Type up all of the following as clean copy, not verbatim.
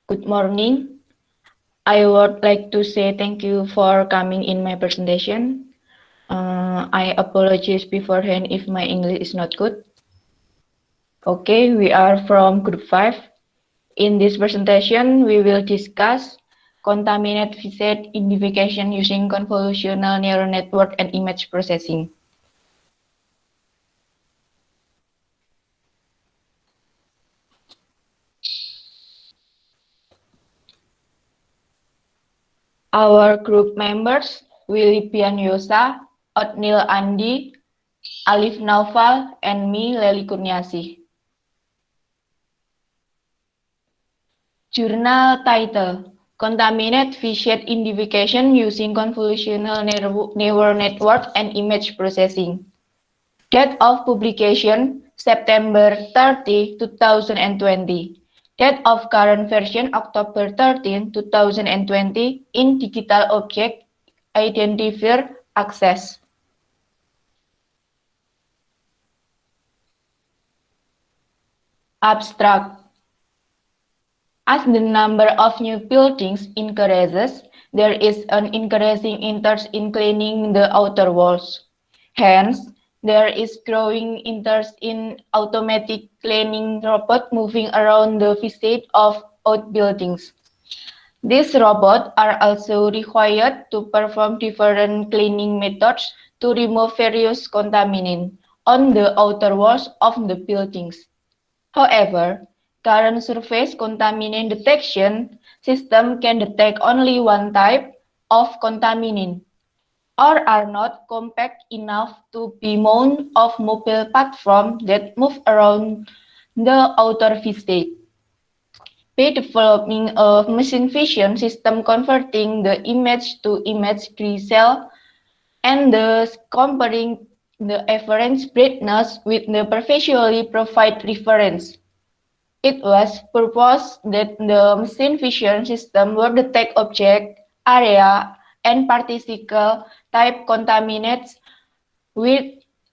Good morning. I would like to say thank you for coming in my presentation. I apologize beforehand if my English is not good. Okay, we are from Group 5. In this presentation, we will discuss contaminant viscid identification using convolutional neural network and image processing. Our group members, Willy Pianyosa, Otnil Andi, Alif Naufal, and me, Leli Kurniasi. Journal title: Contaminant viscid identification using convolutional neural network and image processing. Date of publication: September 30, 2020. Date of current version: October 13, 2020 in Digital Object Identifier Access. Abstract. As the number of new buildings increases, there is an increasing interest in cleaning the outer walls. Hence, there is growing interest in automatic cleaning robots moving around the facade of outbuildings. These robots are also required to perform different cleaning methods to remove various contaminants on the outer walls of the buildings. However, current surface contaminant detection system can detect only one type of contaminant, or are not compact enough to be mounted on mobile platforms that move around the outer facade. By developing a machine vision system converting the image to image cell and thus comparing the average brightness with the previously provided reference. It was proposed that the machine vision system would detect object, area, and particle type contaminants with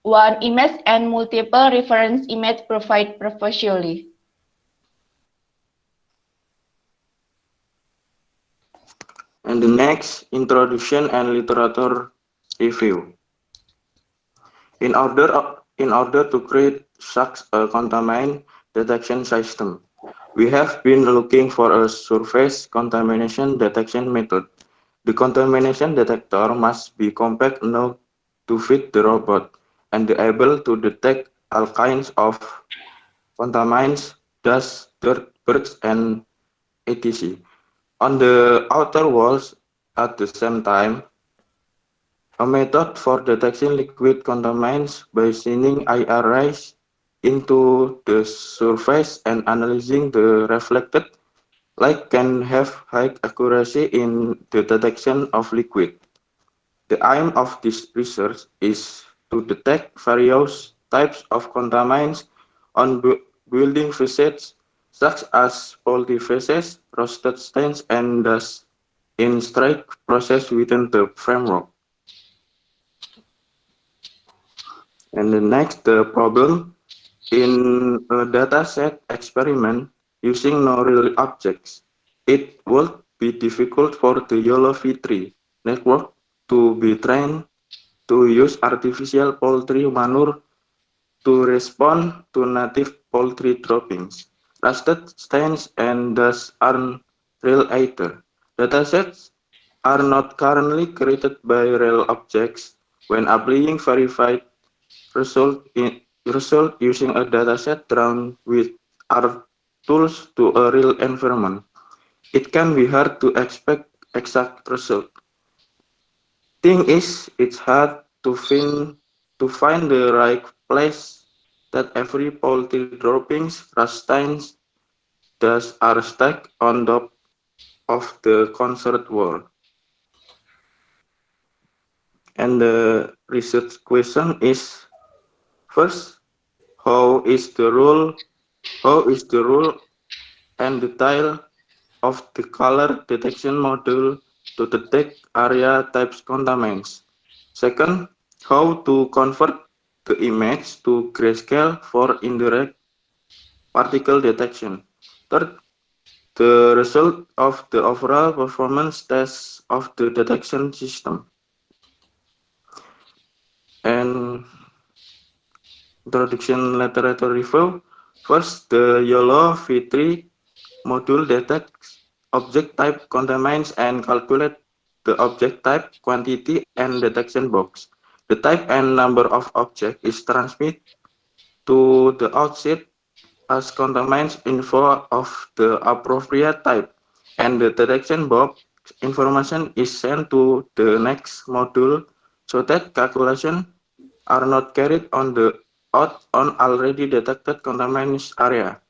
one image and multiple reference images provided previously. And the next, introduction and literature review. In order to create such a contaminant detection system, we have been looking for a surface contamination detection method. The contamination detector must be compact enough to fit the robot and able to detect all kinds of contaminants, dust, dirt, birds, and etc. on the outer walls. At the same time, a method for detecting liquid contaminants by shining IR rays into the surface and analyzing the reflected light can have high accuracy in the detection of liquid. The aim of this research is to detect various types of contaminants on building facades, such as faulty faces, rusted stains, and dust in strike process within the framework. And the next, the problem in a dataset experiment using no real objects, it would be difficult for the Yellow V3 network to be trained to use artificial poultry manure to respond to native poultry droppings. Rusted stains and dust aren't real either. Datasets are not currently created by real objects. When applying verified result using a dataset drawn with our tools to a real environment, it can be hard to expect exact result. Thing is, it's hard to find the right place that every poultry droppings, rust stains, dust are stacked on top of the concert wall. And the research question is, first, how is the rule and detail of the color detection module to detect area types contaminants? Second, how to convert the image to grayscale for indirect particle detection. Third, the result of the overall performance test of the detection system. And introduction literature review. First, the YOLO V3 module detects object type, contains and calculate the object type, quantity, and detection box. The type and number of object is transmitted to the outset as contains info of the appropriate type, and the detection box information is sent to the next module so that calculation are not carried out on already detected contamination area.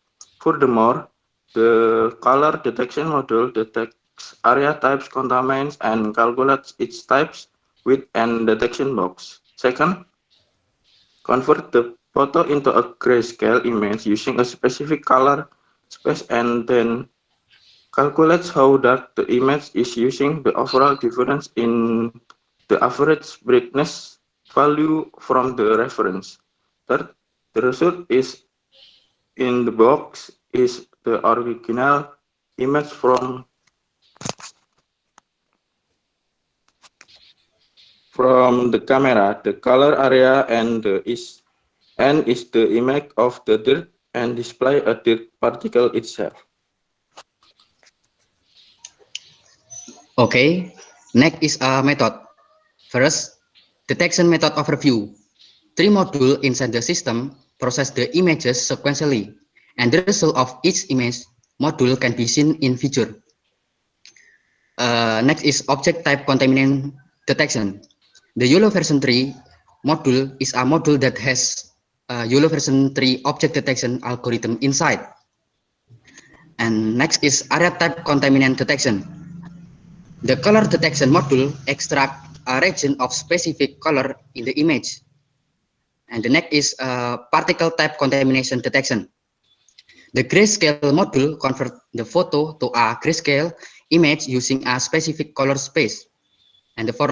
Furthermore, the color detection module detects area types, contaminants, and calculates its types with an detection box. Second, convert the photo into a grayscale image using a specific color space and then calculates how dark the image is using the overall difference in the average brightness value from the reference. Third, the result is in the box is the original image from the camera, the color area, and is the image of the dirt and display a dirt particle itself. Okay, next is a method. First, detection method overview. 3 modules inside the system process the images sequentially, and the result of each image module can be seen in future. Next is object type contaminant detection. The YOLO version 3 module is a module that has YOLO version 3 object detection algorithm inside. And next is area type contaminant detection. The color detection module extracts a region of specific color in the image. And the next is particle type contamination detection. The grayscale module converts the photo to a grayscale image using a specific color space. And the for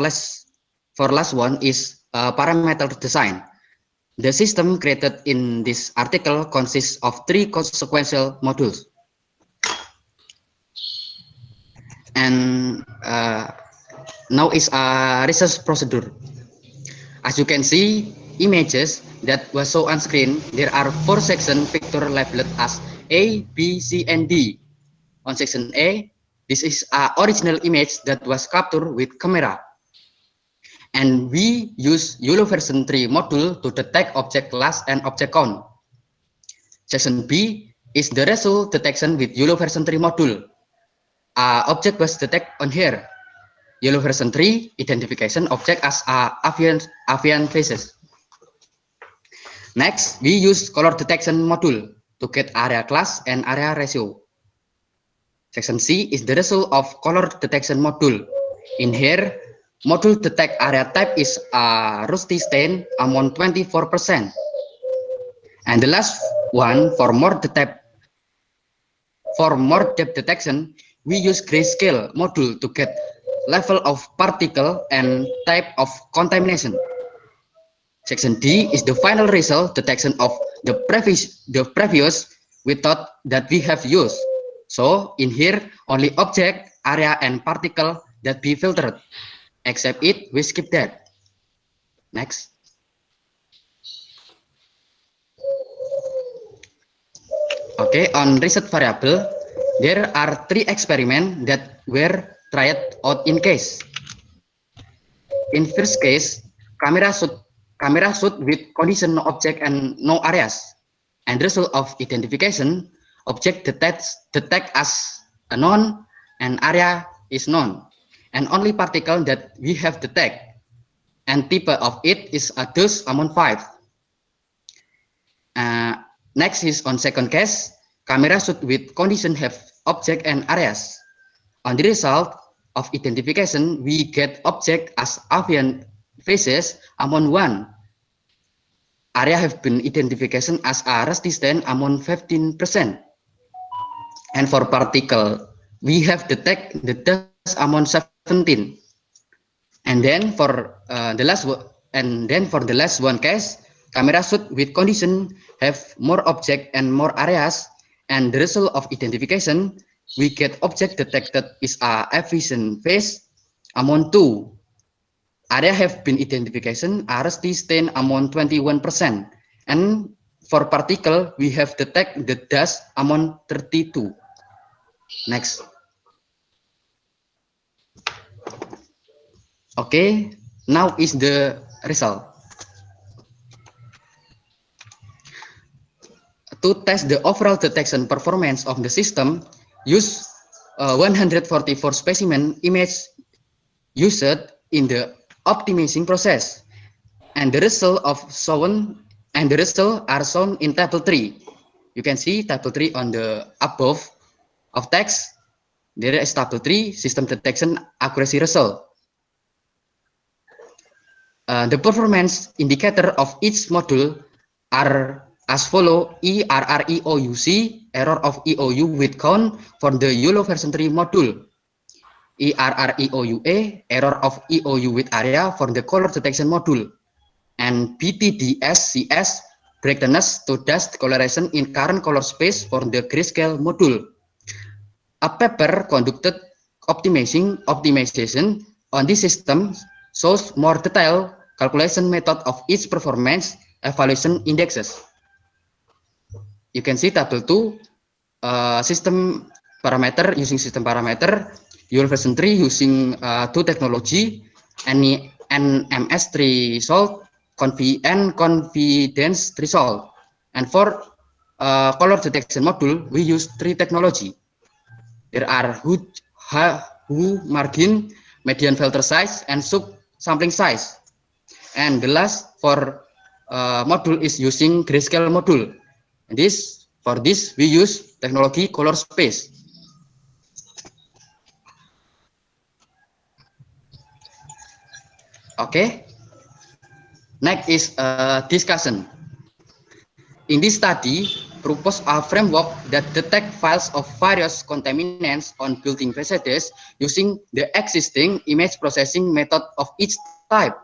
last one is parameter design. The system created in this article consists of 3 sequential modules. And now is a research procedure. As you can see, images that was shown on screen, there are 4 sections picture labeled as A, B, C, and D. On section A, this is an original image that was captured with camera. And we use YOLO version 3 module to detect object class and object count. Section B is the result detection with YOLO version 3 module. Object was detected on here. YOLO version 3 identification object as avian faces. Next, we use color detection module to get area class and area ratio. Section C is the result of color detection module. In here, module detect area type is rusty stain among 24%. And the last one, for more depth detection, we use grayscale module to get level of particle and type of contamination. Section D is the final result detection of the previous method that we have used. So in here, only object, area, and particle that be filtered. Except it, we skip that. Next. Okay, on reset variable, there are 3 experiments that were tried out in case. In first case, camera shoot with condition no object and no areas, and result of identification, object detect as a known and area is known, and only particle that we have detect, and type of it is a dose among 5. Next is on second case, camera shoot with condition have object and areas. On the result of identification, we get object as avian faces among 1. Area have been identification as a rusty stain among 15%. And for particle, we have detect the dust among 17. And then for the last one case, camera shoot with condition have more object and more areas, and the result of identification we get object detected is a efficient phase amount 2. Area have been identification RST stain amount 21%. And for particle, we have detect the dust amount 32. Next. Okay, now is the result. To test the overall detection performance of the system, use 144 specimen image used in the optimizing process, and the result are shown in table 3. You can see table 3 on the above of text. There is table 3 system detection accuracy result. The performance indicator of each module are as follow: ERR-EOUC, error of EOU with count for the YOLO version 3 module. ERR-EOUA, error of EOU with area for the color detection module. And BTDS-CS, brightness to dust coloration in current color space for the grayscale module. A paper conducted optimization on this system shows more detailed calculation method of each performance evaluation indexes. You can see table 2, system parameter using system parameter, YOLO version 3 using 2 technology, NMS threshold, and confidence threshold. And for color detection module, we use 3 technology. There are hue margin, median filter size, and sub sampling size. And the last for module is using grayscale module. And for this we use technology color space. Okay. Next is discussion. In this study, propose a framework that detect files of various contaminants on building facades using the existing image processing method of each type.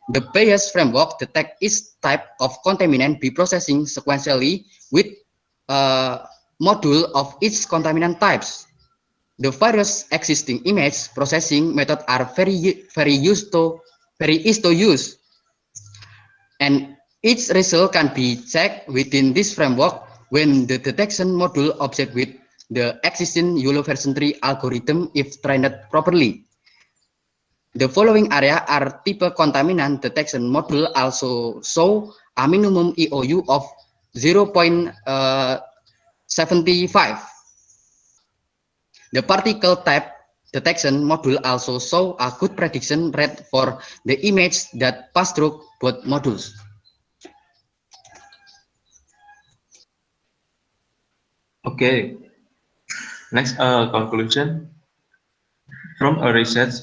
The Bayes framework detect each type of contaminant be processing sequentially with module of each contaminant types. The various existing image processing methods are very easy to use, and each result can be checked within this framework when the detection module object with the existing YOLO version 3 algorithm if trained properly. The following area are type contaminant detection module also show a minimum EOU of 0.75. The particle type detection module also show a good prediction rate for the image that pass through both modules. Okay. Next, conclusion. From a research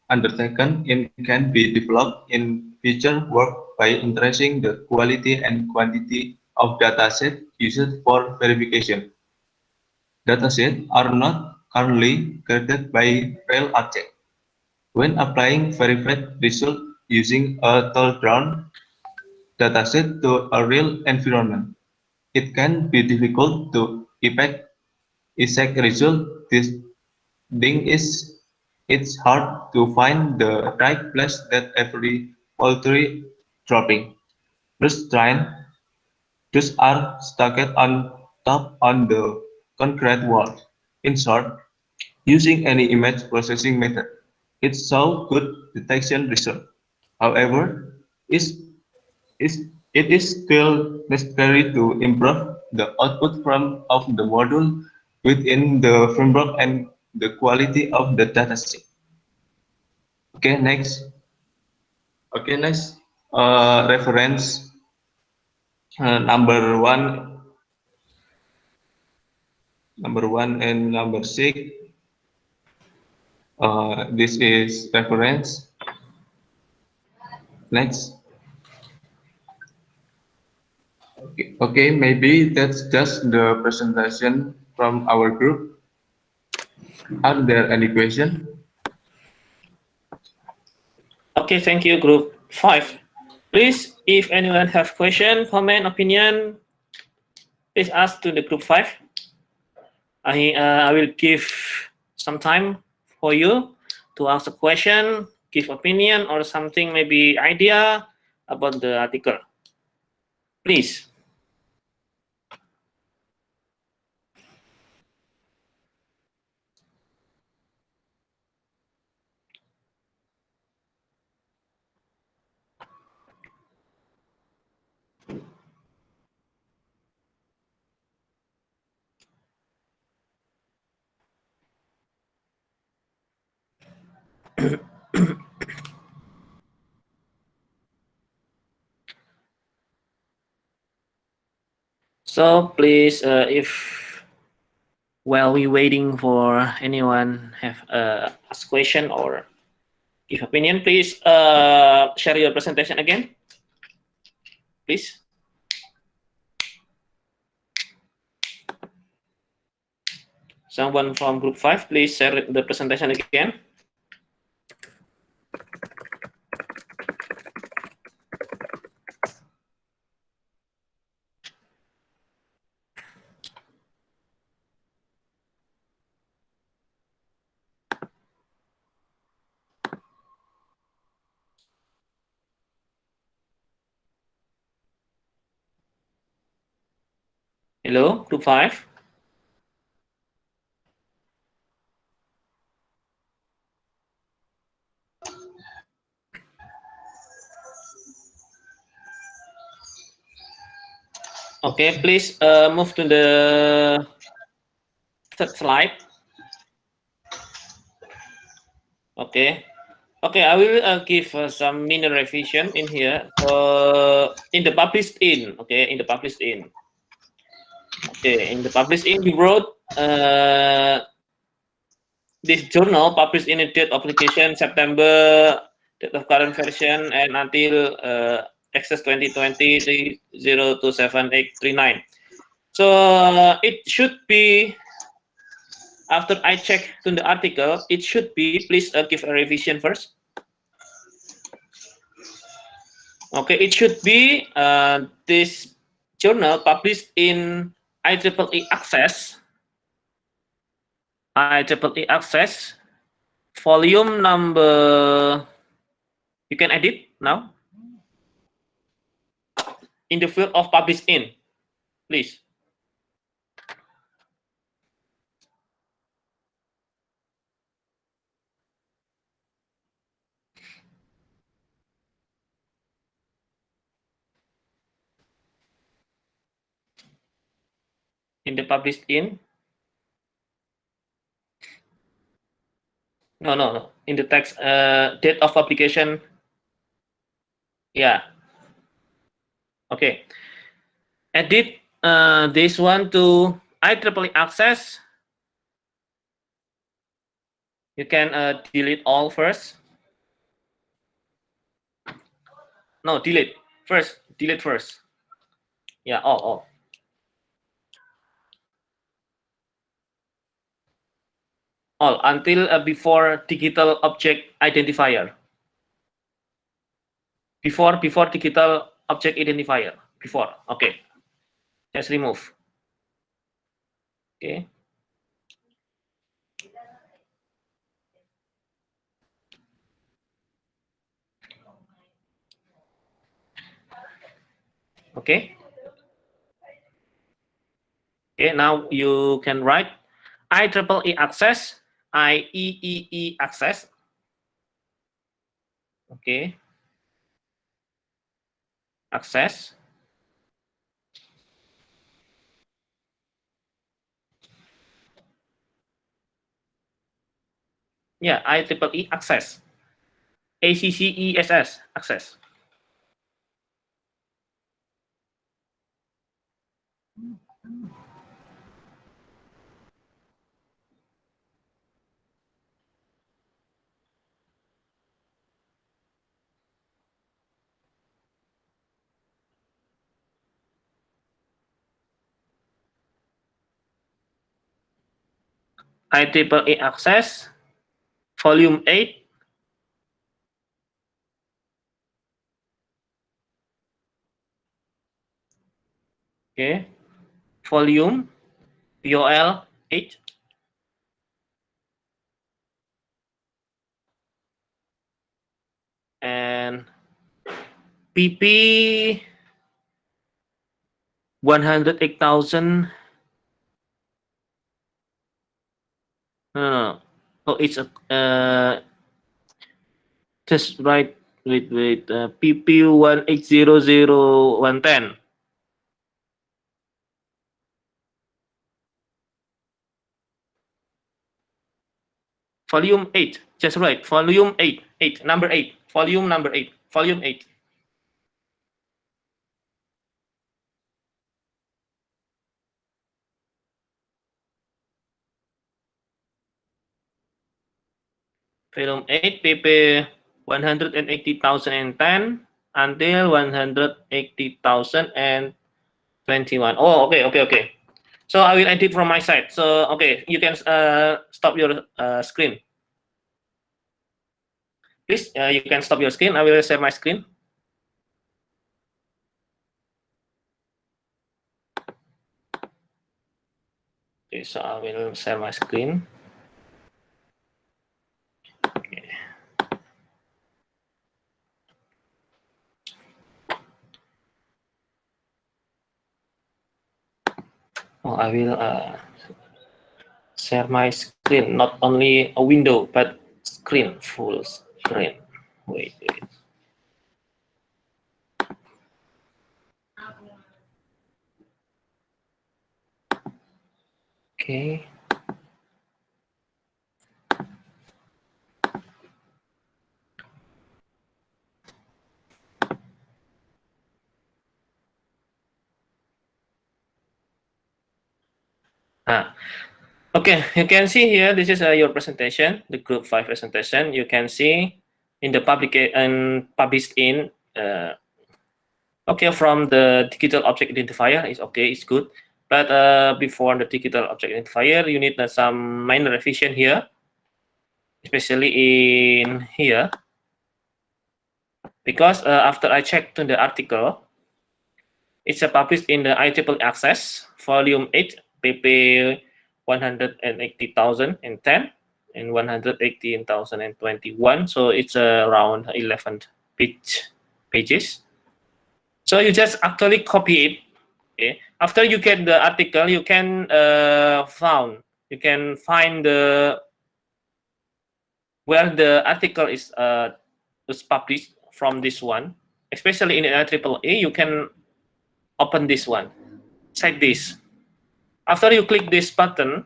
undertaken, it can be developed in future work by increasing the quality and quantity of dataset used for verification. Datasets are not currently created by real objects. When applying verified result using a top-down dataset to a real environment, it can be difficult to effect exact result. This thing is, it's hard to find the right place that every poultry dropping. Just are stacked on top on the concrete wall. In short, using any image processing method, it's so good detection result. However, it is still necessary to improve the output from of the module within the framework and the quality of the dataset. Okay, next. Okay, next. Reference number one and number 6. This is reference. Next. Okay, maybe that's just the presentation from our group. Are there any questions? Okay, thank you, Group 5. Please, if anyone have question, comment, opinion, please ask to the Group 5. I will give some time for you to ask a question, give opinion or something, maybe idea about the article. Please. So please, if while we waiting for anyone have ask question or give opinion, please share your presentation again, please. Someone from group 5, please share the presentation again. Hello, group 5. Okay, please move to the third slide. Okay. Okay, I will give some mini revision in here. In the published in, okay, in the published in. Okay, in the published in, you wrote this journal published in a date of publication September, date of current version, and until access 2020 02789. So it should be, after I check to the article, it should be, please give a revision first. Okay, it should be this journal published in IEEE Access, volume number, you can edit now, in the field of published in, please. In the published in, no, in the text, date of publication, yeah. Okay, edit this one to IEEE Access. You can delete all first. No, delete first. Yeah, all. All until before digital object identifier. Before digital object identifier. Before. Okay. Just remove. Okay. Okay. Okay. Now you can write IEEE Access. IEEE Access. Okay. Access. Yeah, IEEE Access. ACCESS, Access. IEEE Access, volume 8. Okay. Volume, VOL 8. And PP 108,000. No. Oh, it's a just write with PP 1800110. Volume 8. Just write volume 8. 8. Number 8. Volume number 8. Volume 8. Volume 8 PP 180,010 until 180,021. Oh, okay. So I will edit from my side. So okay, you can stop your screen. Please, you can stop your screen. I will share my screen. Okay, so I will share my screen. Okay. Oh, I will share my screen, not only a window, but screen, full screen. Wait. Okay. Okay, you can see here, this is your presentation, the group 5 presentation. You can see in the published in, okay, from the digital object identifier is okay, it's good. But before the digital object identifier, you need some minor revision here, especially in here. Because after I checked the article, it's published in the IEEE Access, volume 8, pp 180,010 and 118,021. So it's around 11 pages. So you just actually copy it. Okay. After you get the article, you can find where the article is published from this one. Especially in IEEE, you can open this one. Check this. After you click this button,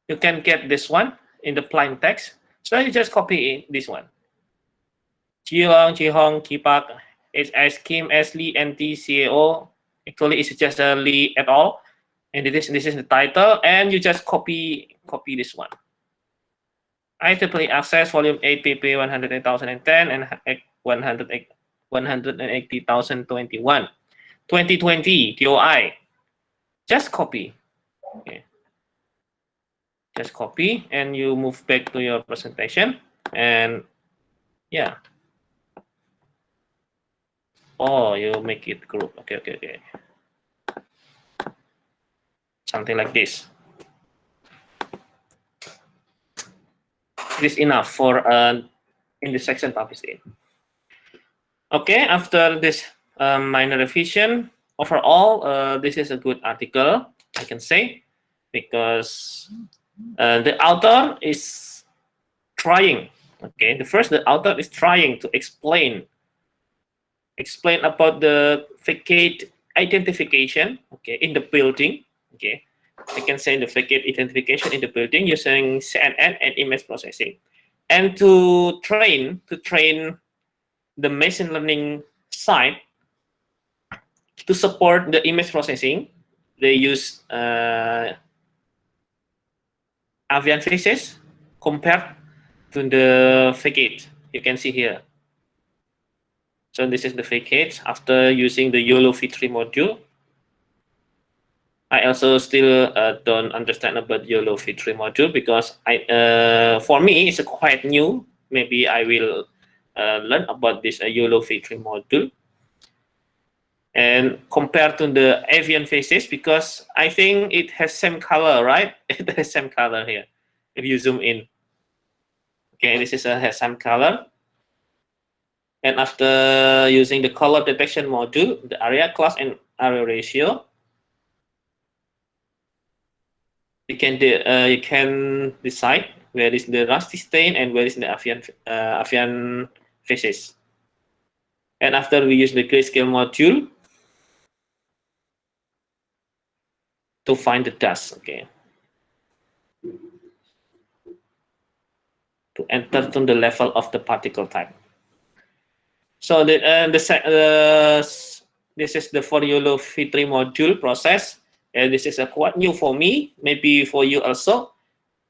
you can get this one in the plain text. So you just copy this one. Jihong, Kipak, HS, Kim, S. Lee, NT, CAO. Actually, it's just a Lee et al. And this is the title. And you just copy this one. IEEE Access, Volume 8, pp 108,010 and 180,021. 2020 DOI. Just copy. Okay. Just copy and you move back to your presentation. And yeah. Oh, you make it group. Okay. Something like this. It is enough for in the section published in. Okay, after this minor revision, overall, this is a good article, I can say, because the author is trying. Okay, the author is trying to explain about the facade identification. Okay, in the building. Okay, I can say the facade identification in the building using CNN and image processing, and to train the machine learning side to support the image processing. They use avian faces compared to the facade. You can see here. So this is the facade after using the YOLO V3 module. I also still don't understand about YOLO V3 module because for me it's quite new. Maybe I will learn about this YOLO V3 module. and compared to the avian faces, because I think it has same color, right? It has same color here. If you zoom in, okay, this is has some color. And after using the color detection module, the area class and area ratio, you can decide where is the rusty stain and where is the avian faces. And after we use the grayscale module to find the dust, okay, to enter to the level of the particle type. So this is the for YOLO V3 module process, and this is quite new for me, maybe for you also.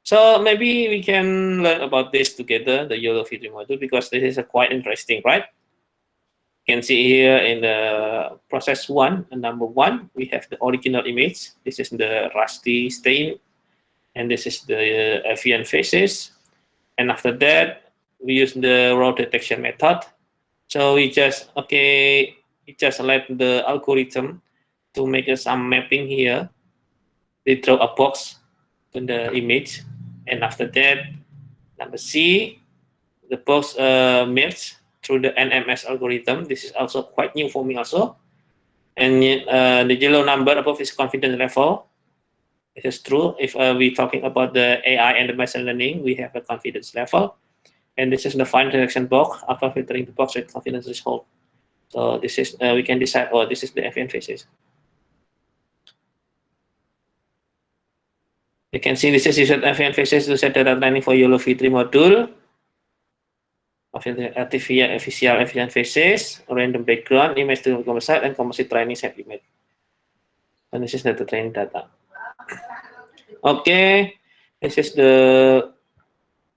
So maybe we can learn about this together, the YOLO V3 module, because this is quite interesting, right? You can see here in the process 1, number 1, we have the original image. This is the rusty stain, and this is the avian faces. And after that, we use the raw detection method. So we just let the algorithm to make some mapping here. They throw a box to the image, and after that, number C, the box merged through the NMS algorithm. This is also quite new for me also. And the yellow number above is confidence level. It is true. If we're talking about the AI and the machine learning, we have a confidence level. And this is the final detection box after filtering the box with confidence threshold. So this is we can decide. Oh, this is the avian faces. You can see this is used avian faces to set data training for YOLO V3 module. Artificial avian faces, random background, image to composite, and composite training set image. And this is the training data. Okay, this is the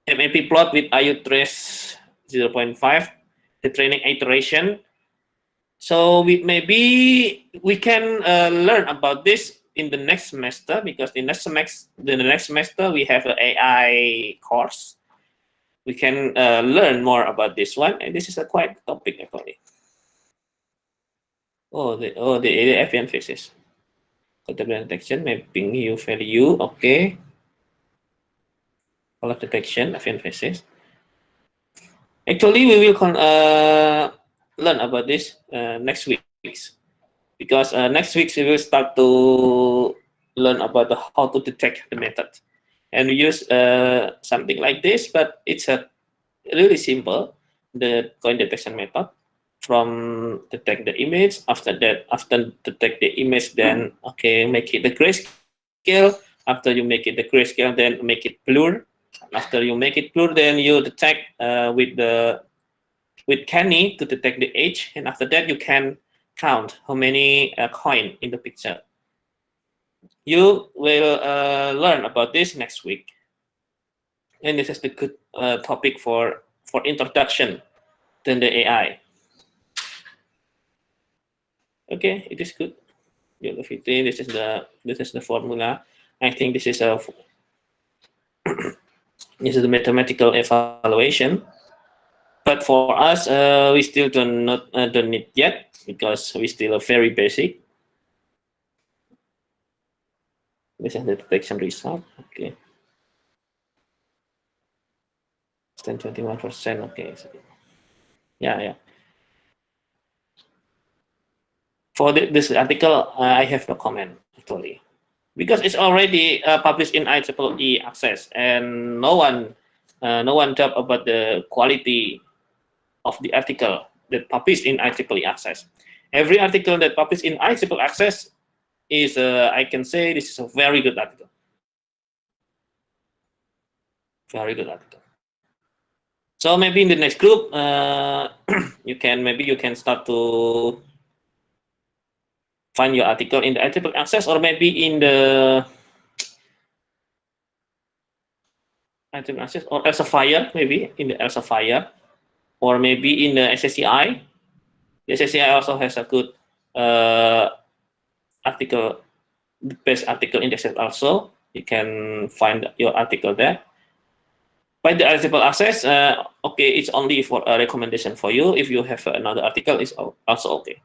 MAP plot with IU trace 0.5, the training iteration. So maybe we can learn about this in the next semester, because in the next semester we have an AI course. We can learn more about this one, and this is a quite topic actually. The avian faces. Color detection, mapping U value, okay. Color detection, avian faces. Actually, we will learn about this next week, because next week we will start to learn about how to detect the method, and we use something like this, but it's a really simple, the coin detection method. From detect the image, after detect the image, then okay, make it the grayscale. After you make it the grayscale, then make it blur. After you make it blur, then you detect with Canny to detect the age, and after that you can count how many coin in the picture. You will learn about this next week, and this is the good topic for introduction to the AI. Okay, it is good. YOLO V3. This is the formula. I think this is this is the mathematical evaluation. But for us, we still don't need yet, because we still are very basic. This is the detection result. Okay. 21%. Okay. So, yeah. For this article, I have no comment actually, because it's already published in IEEE Access, and no one talk about the quality of the article that published in IEEE Access. Every article that published in IEEE Access is, I can say, this is a very good article. Very good article. So maybe in the next group, you can start to find your article in the IEEE Access, or maybe in the IEEE Access or Elsevier, maybe in the Elsevier, or maybe in the SSCI. The SSCI also has a good article, the best article index also. You can find your article there. By the IEEE Access, okay, it's only for a recommendation for you. If you have another article, it's also okay.